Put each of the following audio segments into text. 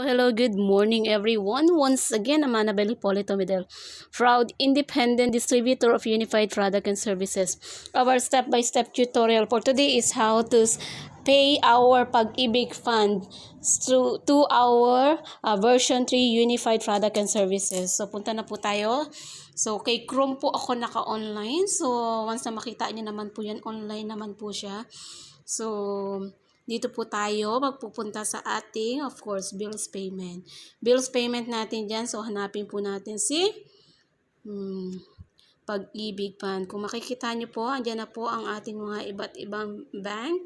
hello, good morning everyone. Once again, I'm Annabelle Hipólito Medel, proud independent distributor of unified product and services. Our step-by-step tutorial for today is how to pay our Pag-ibig Fund to our version 3 unified product and services. So punta na po tayo. So kay Chrome po ako naka-online. So once na makita niyo naman po yan, online naman po siya. So dito po tayo magpupunta sa ating, of course, bills payment. Bills payment natin dyan. So, hanapin po natin si Pag-ibig Fund. Kung makikita nyo po, andyan na po ang ating mga iba't ibang bank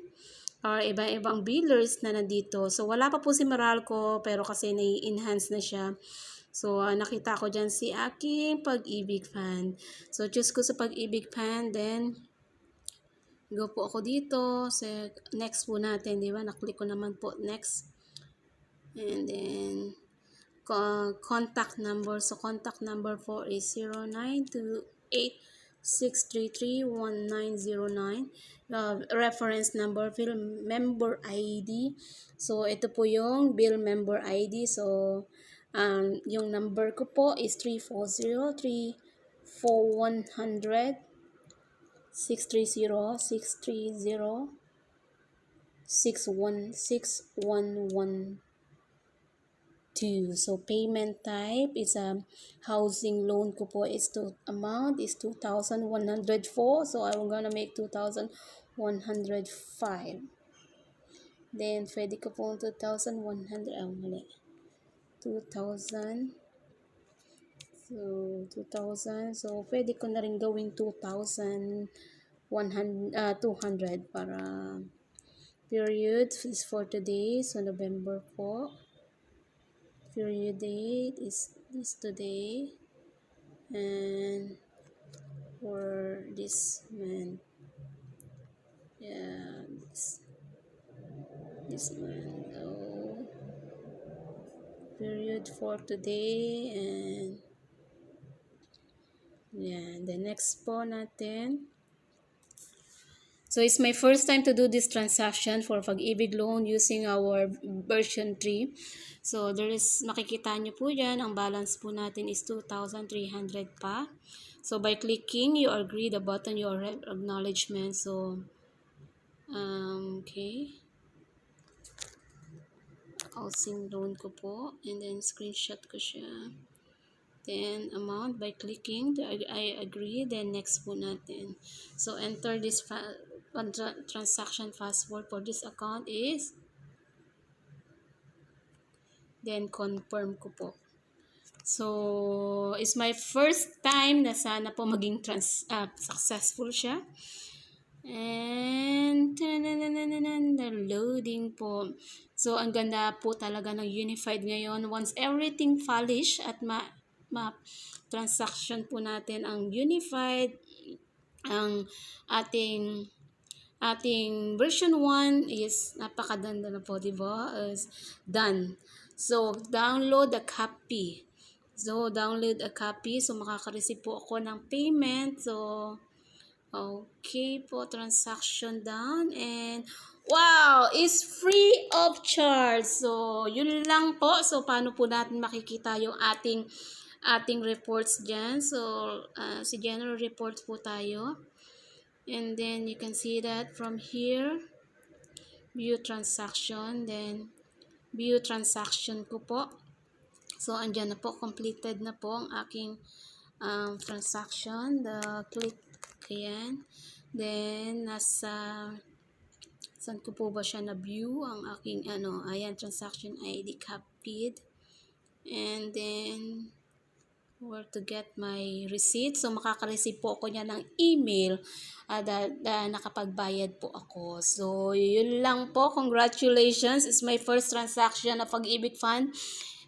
or ibang billers na nandito. So, wala pa po si Meralco, pero kasi nai-enhance na siya. So, nakita ko dyan si aking Pag-ibig Fund. So, choose ko sa Pag-ibig Fund, then go po ako dito sa next po natin, di ba? Naklik ko naman po next. And then contact number. So contact number po is 0928-633-1909. Reference number, bill member ID. So ito po yung bill member ID. So yung number ko po is 340-34100 630-630-61112. So payment type is housing loan ko po is amount is 2,104. So I'm gonna make 2,105. Then pwede ko po 2,100. Mali. 2,000. So 2,000. So pwede ko na rin gawing 2,200 para period is for today. So November po. Period date is this today. And for this month. Yeah, this month. Oh, period for today and yeah, the next po natin. So it's my first time to do this transaction for Pag-ibig loan using our version 3. So there is, makikita nyo po dyan, ang balance po natin is 2,300 pa. So by clicking, you agree the button, your acknowledgement. So, okay. Housing loan ko po. And then screenshot ko siya. Then amount by clicking I agree, then next po natin. So enter this transaction password for this account is, then confirm ko po. So it's my first time na sana po maging successful siya. And the loading po. So ang ganda po talaga ng unified ngayon. Once everything polish at transaction po natin ang unified, ang ating version 1 is napakaganda na po, diba? Is done. So download a copy. So makaka-receive po ako ng payment. So okay po, transaction done, and wow, is free of charge. So yun lang po. So paano po natin makikita yung ating reports dyan? So si general reports po tayo, and then you can see that from here, view transaction, then view transaction ko po. So andyan na po, completed na po ang aking transaction. The click, ayan. Then nasa saan ko po ba siya na view ang aking ayan, transaction ID copied, and then where to get my receipt. So makaka-receive po ako niya ng email nakapagbayad po ako. So yun lang po. Congratulations, it's my first transaction of Pag-ibig Fund,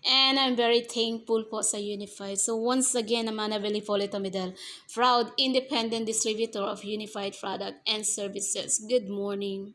and I'm very thankful po sa Unified. So once again, I'm Annabelle Hipólito Medel, proud independent distributor of unified product and services. Good morning.